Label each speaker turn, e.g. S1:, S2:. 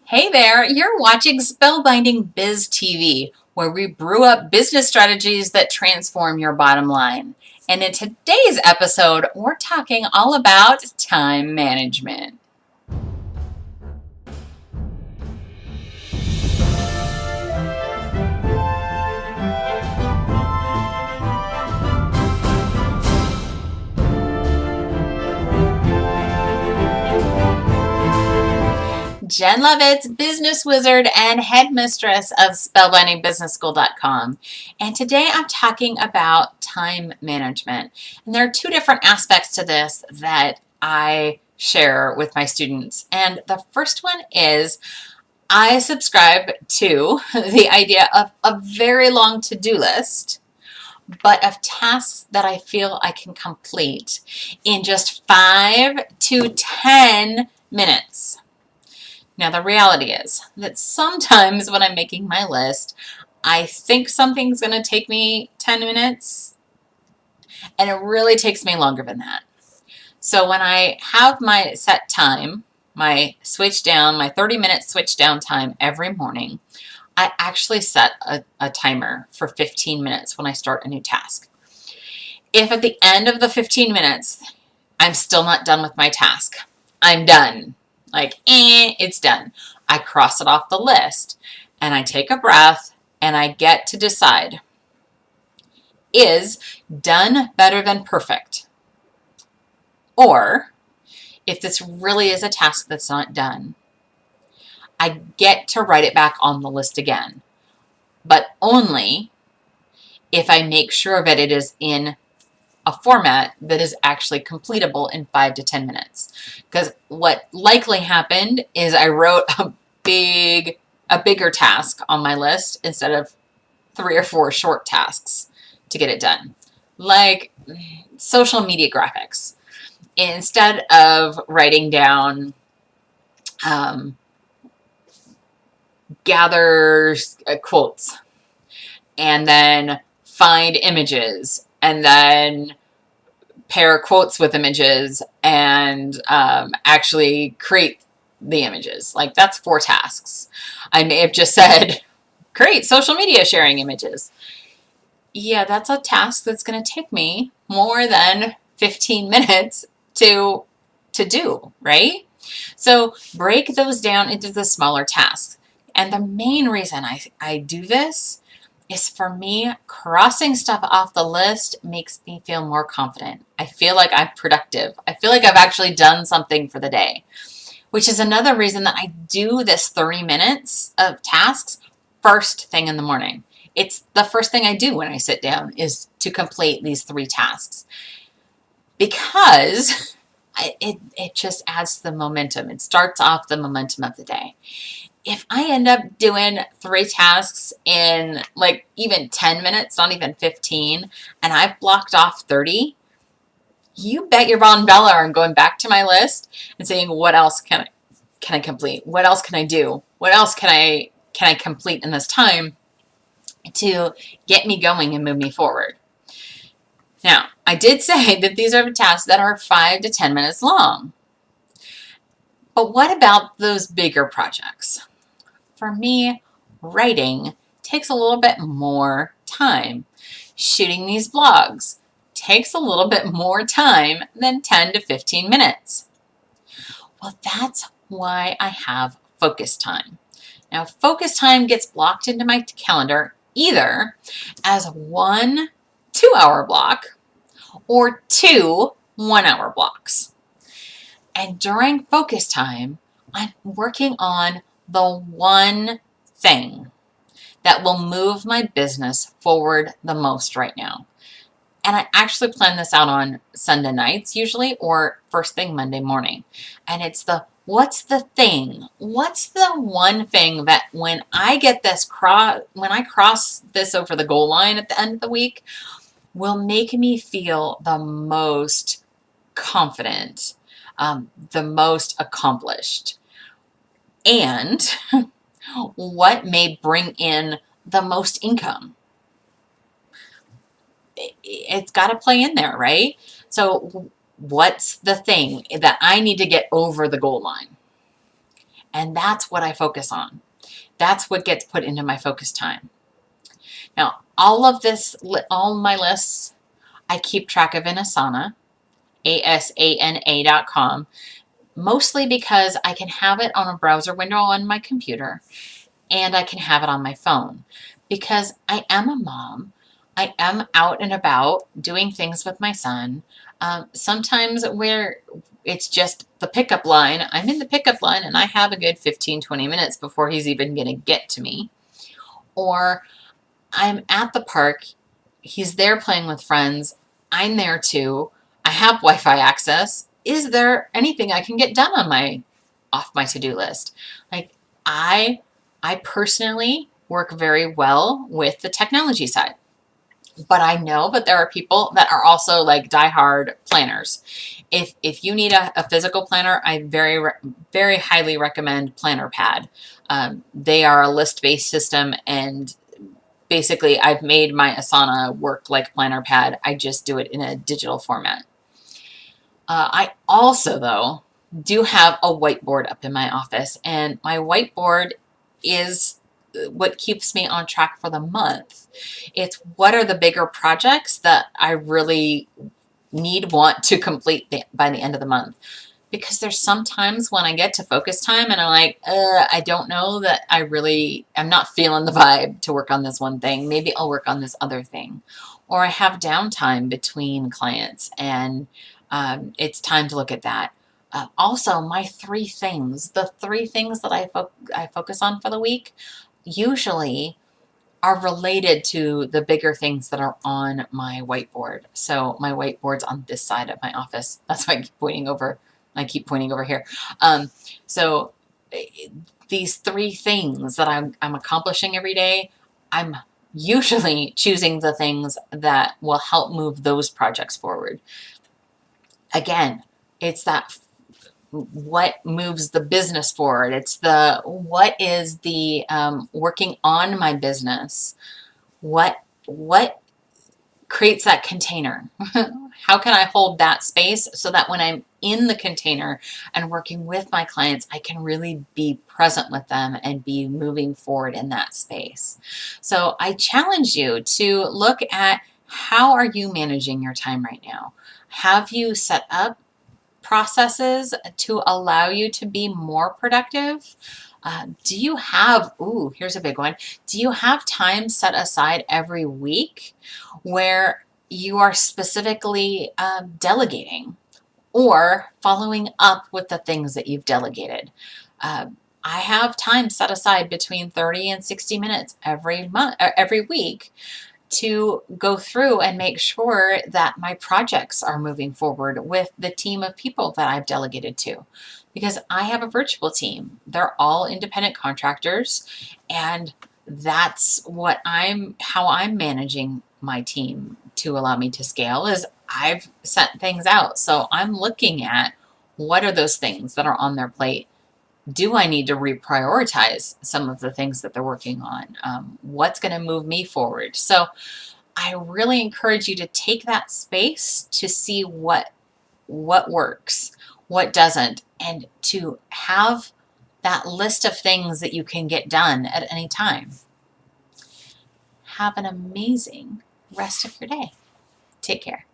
S1: Hey there, you're watching Spellbinding Biz TV, where we brew up business strategies that transform your bottom line. And in today's episode, we're talking all about time management. Jen Lovitz, business wizard and headmistress of spellbindingbusinessschool.com. And today I'm talking about time management. And there are two different aspects to this that I share with my students. And the first one is I subscribe to the idea of a very long to-do list, but of tasks that I feel I can complete in just 5 to 10 minutes. Now, the reality is that sometimes when I'm making my list, I think something's going to take me 10 minutes, and it really takes me longer than that. So when I have my set time, my 30-minute switch down time every morning, I actually set a timer for 15 minutes when I start a new task. If at the end of the 15 minutes, I'm still not done with my task, I'm done. It's done. I cross it off the list and I take a breath and I get to decide, is done better than perfect? Or if this really is a task that's not done, I get to write it back on the list again, but only if I make sure that it is in a format that is actually completable in 5 to 10 minutes. Because what likely happened is I wrote a bigger task on my list instead of 3 or 4 short tasks to get it done. Like social media graphics. Instead of writing down gather quotes and then find images and then pair quotes with images and actually create the images. Like, that's 4 tasks. I may have just said, create social media sharing images. Yeah, that's a task that's going to take me more than 15 minutes to do, right? So break those down into the smaller tasks. And the main reason I do this is, for me, crossing stuff off the list makes me feel more confident. I feel like I'm productive. I feel like I've actually done something for the day, which is another reason that I do this 30 minutes of tasks first thing in the morning. It's the first thing I do when I sit down is to complete these 3 tasks, because it just adds to the momentum. It starts off the momentum of the day. If I end up doing 3 tasks in like even 10 minutes, not even 15, and I've blocked off 30, you bet your bottom dollar I'm going back to my list and saying, what else can I complete? What else can I do? What else can I complete in this time to get me going and move me forward? Now, I did say that these are the tasks that are 5 to 10 minutes long. But what about those bigger projects? For me, writing takes a little bit more time. Shooting these vlogs takes a little bit more time than 10 to 15 minutes. Well, that's why I have focus time. Now, focus time gets blocked into my calendar either as 1 2-hour block or 2 1-hour blocks. And during focus time, I'm working on the one thing that will move my business forward the most right now. And I actually plan this out on Sunday nights usually, or first thing Monday morning. And it's what's the thing? What's the one thing that when I cross this over the goal line at the end of the week will make me feel the most confident, the most accomplished, and what may bring in the most income. It's got to play in there, right? So what's the thing that I need to get over the goal line? And that's what I focus on. That's what gets put into my focus time. Now, all my lists, I keep track of in Asana, asana.com, mostly because I can have it on a browser window on my computer and I can have it on my phone because I am a mom. I am out and about doing things with my son. Sometimes where it's just the pickup line, I'm in the pickup line and I have a good 15-20 minutes before he's even going to get to me. Or I'm at the park, he's there playing with friends, I'm there too, I have Wi-Fi access. Is there anything I can get done off my to-do list? Like I personally work very well with the technology side. But I know that there are people that are also like diehard planners. If you need a physical planner, I very highly recommend Planner Pad. They are a list-based system, and basically I've made my Asana work like Planner Pad. I just do it in a digital format. I also, though, do have a whiteboard up in my office, and my whiteboard is what keeps me on track for the month. It's what are the bigger projects that I really want to complete by the end of the month. Because there's sometimes when I get to focus time and I'm like, I don't know that I'm not feeling the vibe to work on this one thing. Maybe I'll work on this other thing. Or I have downtime between clients and it's time to look at that. Also, my the three things that I focus on for the week usually are related to the bigger things that are on my whiteboard. So my whiteboard's on this side of my office. That's why I keep pointing over here. So these three things that I'm accomplishing every day, I'm usually choosing the things that will help move those projects forward. Again, it's that what moves the business forward. It's what is the working on my business. What creates that container? How can I hold that space so that when I'm in the container and working with my clients, I can really be present with them and be moving forward in that space. So I challenge you to look at how are you managing your time right now? Have you set up processes to allow you to be more productive? Do you have, here's a big one. Do you have time set aside every week where you are specifically delegating or following up with the things that you've delegated? I have time set aside between 30 and 60 minutes every week to go through and make sure that my projects are moving forward with the team of people that I've delegated to. Because I have a virtual team. They're all independent contractors, and that's how I'm managing my team to allow me to scale is I've sent things out. So I'm looking at what are those things that are on their plate. Do I need to reprioritize some of the things that they're working on? What's going to move me forward? So I really encourage you to take that space to see what works, what doesn't, and to have that list of things that you can get done at any time. Have an amazing rest of your day. Take care.